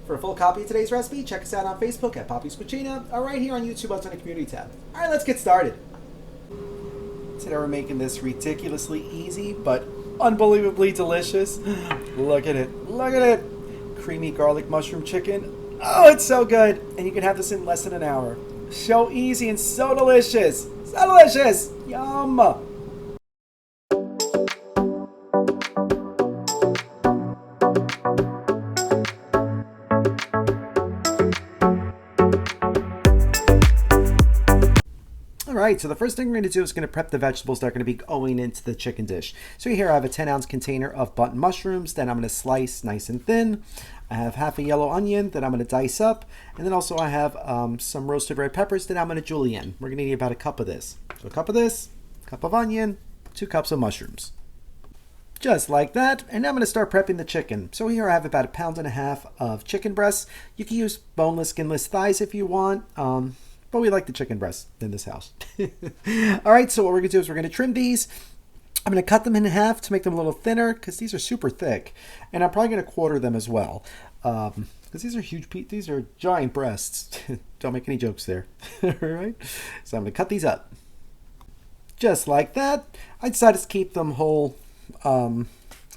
For a full copy of today's recipe, check us out on Facebook at Poppy's Cucina or right here on YouTube on the Community tab. All right, let's get started. Today we're making this ridiculously easy but unbelievably delicious. Look at it. Look at it. Creamy garlic mushroom chicken. Oh, it's so good. And you can have this in less than an hour. So easy and so delicious. So delicious. Yum. Alright, so the first thing we're going to do is going to prep the vegetables that are going to be going into the chicken dish. So here I have a 10-ounce container of button mushrooms that I'm going to slice nice and thin. I have half a yellow onion that I'm going to dice up. And then also I have some roasted red peppers that I'm going to julienne. We're going to need about a cup of this. So a cup of this, a cup of onion, 2 cups of mushrooms. Just like that. And now I'm going to start prepping the chicken. So here I have about 1.5 pounds of chicken breasts. You can use boneless, skinless thighs if you want. But we like the chicken breast in this house. All right, so what we're going to do is we're going to trim these. I'm going to cut them in half to make them a little thinner because these are super thick. And I'm probably going to quarter them as well because these are huge, these are giant breasts. Don't make any jokes there. All right, so I'm going to cut these up. Just like that. I decided to keep them whole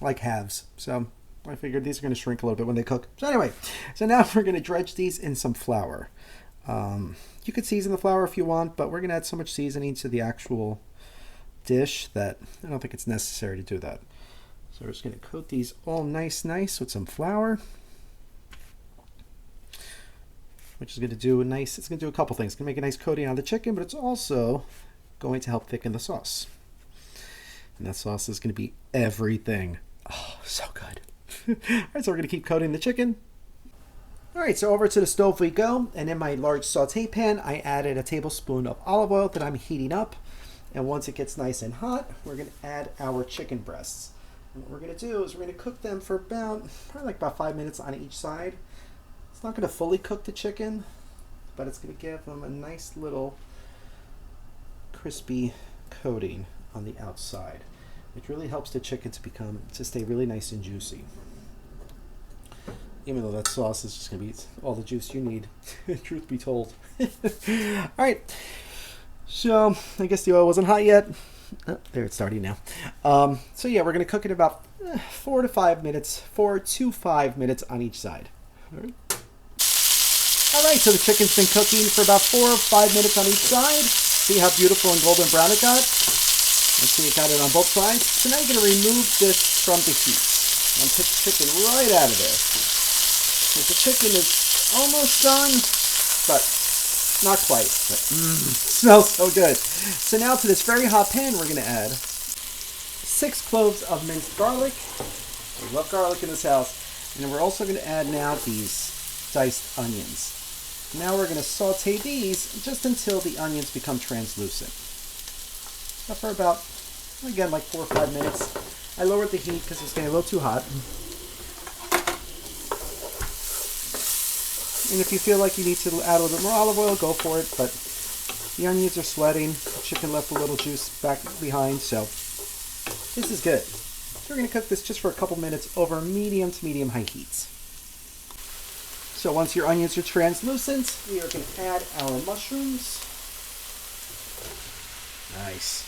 like halves. So I figured these are going to shrink a little bit when they cook. So anyway, so now we're going to dredge these in some flour. You could season the flour if you want, but we're going to add so much seasoning to the actual dish that I don't think it's necessary to do that. So we're just going to coat these all nice with some flour, which is going to do it's going to do a couple things. It's going to make a nice coating on the chicken, but it's also going to help thicken the sauce. And that sauce is going to be everything. Oh, so good. All right, so we're going to keep coating the chicken. Alright, so over to the stove we go, and in my large saute pan, I added a tablespoon of olive oil that I'm heating up. And once it gets nice and hot, we're going to add our chicken breasts. And what we're going to do is we're going to cook them for probably about 5 minutes on each side. It's not going to fully cook the chicken, but it's going to give them a nice little crispy coating on the outside, which really helps the chicken to stay really nice and juicy. Even though that sauce is just going to be all the juice you need, truth be told. All right, so I guess the oil wasn't hot yet. Oh, there, it's starting now. So yeah, we're going to cook it about 4 to 5 minutes on each side. All right, so the chicken's been cooking for about 4 or 5 minutes on each side. See how beautiful and golden brown it got? Let's see, it got it on both sides. So now you're going to remove this from the heat and put the chicken right out of there. The chicken is almost done, but not quite. But, smells so good. So now to this very hot pan, we're going to add 6 cloves of minced garlic. We love garlic in this house. And then we're also going to add now these diced onions. Now we're going to saute these just until the onions become translucent. So for about, again, like 4 or 5 minutes. I lowered the heat because it's getting a little too hot. And if you feel like you need to add a little bit more olive oil, go for it. But the onions are sweating. The chicken left a little juice back behind, so this is good. So we're going to cook this just for a couple minutes over medium to medium-high heats. So once your onions are translucent, we are going to add our mushrooms. Nice.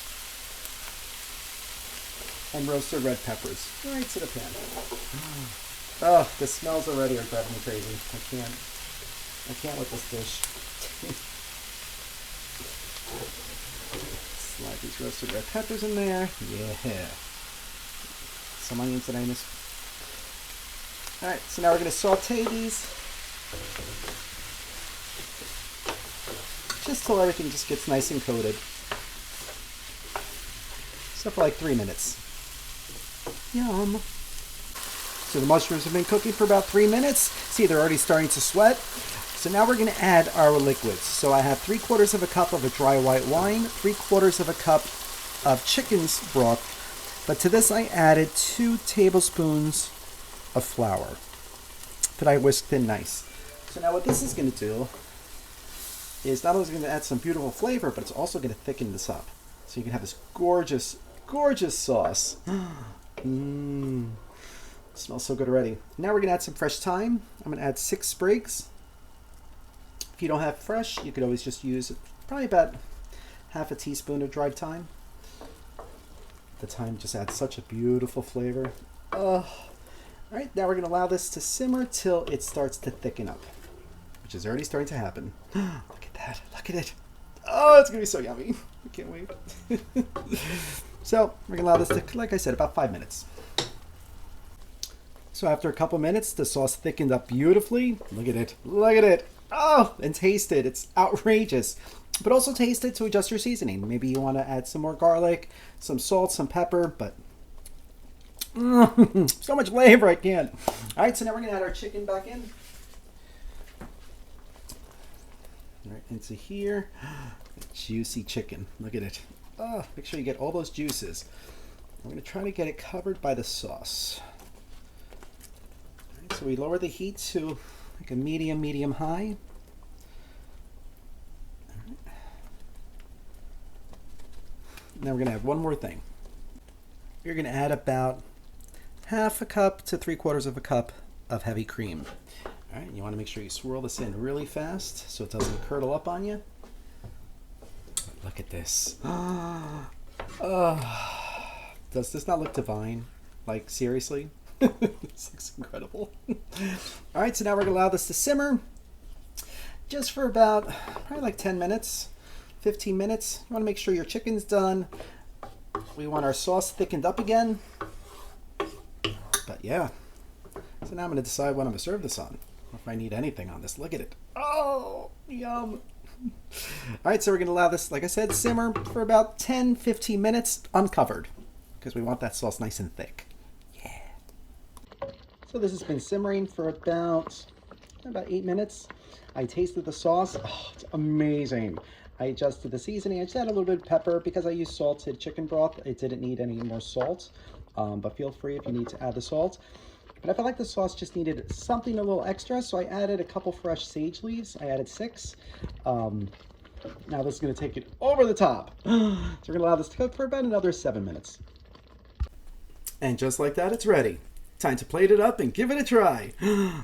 And roasted red peppers right to the pan. Oh, the smells already are driving me crazy. I can't with this dish. Slide these roasted red peppers in there. Yeah. Some onions that I missed. Alright, so now we're going to saute these. Just till everything just gets nice and coated. So for like 3 minutes. Yum. So the mushrooms have been cooking for about 3 minutes. See, they're already starting to sweat. So now we're going to add our liquids. So I have 3/4 of a cup of a dry white wine, 3/4 of a cup of chicken's broth. But to this I added 2 tablespoons of flour that I whisked in nice. So now what this is going to do is not only going to add some beautiful flavor, but it's also going to thicken this up. So you can have this gorgeous, gorgeous sauce. It smells so good already. Now we're gonna add some fresh thyme. I'm gonna add 6 sprigs. If you don't have fresh, you could always just use probably about half a teaspoon of dried thyme. The thyme just adds such a beautiful flavor. All right, now we're gonna allow this to simmer till it starts to thicken up, which is already starting to happen. Look at that, look at it. Oh, it's gonna be so yummy. I can't wait. So we're gonna allow this to, like I said, about 5 minutes. So after a couple minutes, the sauce thickened up beautifully. Look at it, look at it. Oh, and taste it, it's outrageous. But also taste it to adjust your seasoning. Maybe you wanna add some more garlic, some salt, some pepper, but so much flavor, I can't. All right, so now we're gonna add our chicken back in. All right, into here. Juicy chicken, look at it. Oh, make sure you get all those juices. I'm gonna try to get it covered by the sauce. All right, so we lower the heat to like a medium high. All right. Now we're gonna add one more thing. You're gonna add about half a cup to 3/4 of a cup of heavy cream. All right, you want to make sure you swirl this in really fast so it doesn't curdle up on you. Look at this. Does this not look divine? Like, seriously? This looks incredible. All right, so now we're gonna allow this to simmer just for about probably like 10 minutes, 15 minutes. You want to make sure your chicken's done. We want our sauce thickened up again. But yeah, so now I'm gonna decide what I'm gonna serve this on. If I need anything on this. Look at it. Oh, yum. All right, so we're gonna allow this, like I said, simmer for about 10-15 minutes uncovered because we want that sauce nice and thick. Yeah. So this has been simmering for about 8 minutes. I tasted the sauce. Oh, it's amazing. I adjusted the seasoning. I just added a little bit of pepper because I used salted chicken broth. It didn't need any more salt, but feel free if you need to add the salt. But I felt like the sauce just needed something a little extra, so I added a couple fresh sage leaves. I added 6. Now this is going to take it over the top. So we're going to allow this to cook for about another 7 minutes. And just like that, it's ready. Time to plate it up and give it a try.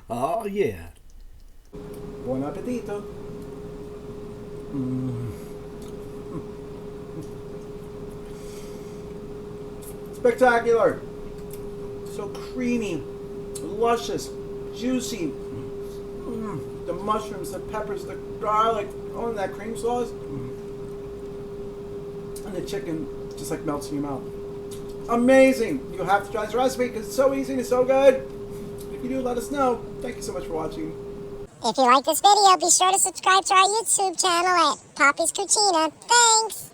Oh, yeah. Buon appetito. Spectacular. So creamy, luscious, juicy. The mushrooms, the peppers, the garlic, oh, and that cream sauce. And the chicken just like melts in your mouth. Amazing. You have to try this recipe because it's so easy and it's so good. If you do, let us know. Thank you so much for watching. If you like this video, be sure to subscribe to our YouTube channel at Poppy's Cucina. Thanks!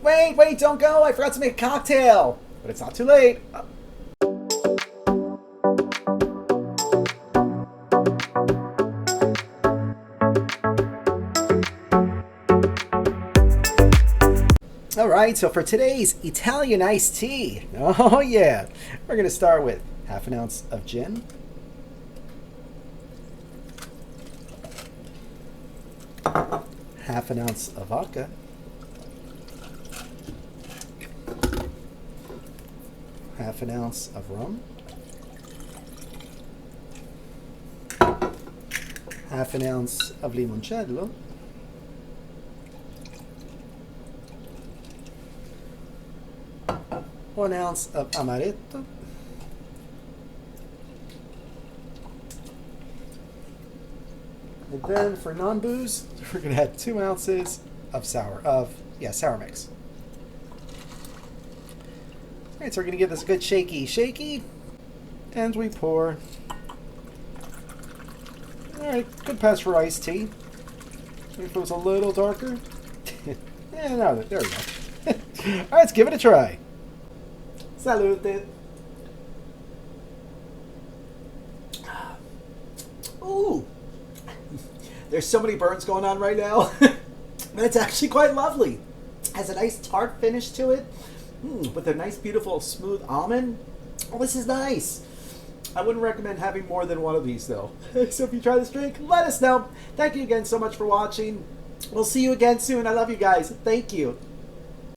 Wait, don't go. I forgot to make a cocktail. But it's not too late. All right, so for today's Italian iced tea, oh yeah, we're going to start with 1/2 ounce of gin, half an ounce of vodka, half an ounce of rum, half an ounce of limoncello, 1 ounce of amaretto, and then for non-booze, we're going to add 2 ounces of sour mix. All right, so we're going to give this a good shaky, and we pour. All right, good pass for iced tea. Maybe if it was a little darker. Yeah, no, there we go. All right, let's give it a try. Salute. Ooh, there's so many burns going on right now. It's actually quite lovely. Has a nice tart finish to it, with a nice, beautiful, smooth almond. Oh, this is nice. I wouldn't recommend having more than one of these, though. So if you try this drink, let us know. Thank you again so much for watching. We'll see you again soon. I love you guys. Thank you.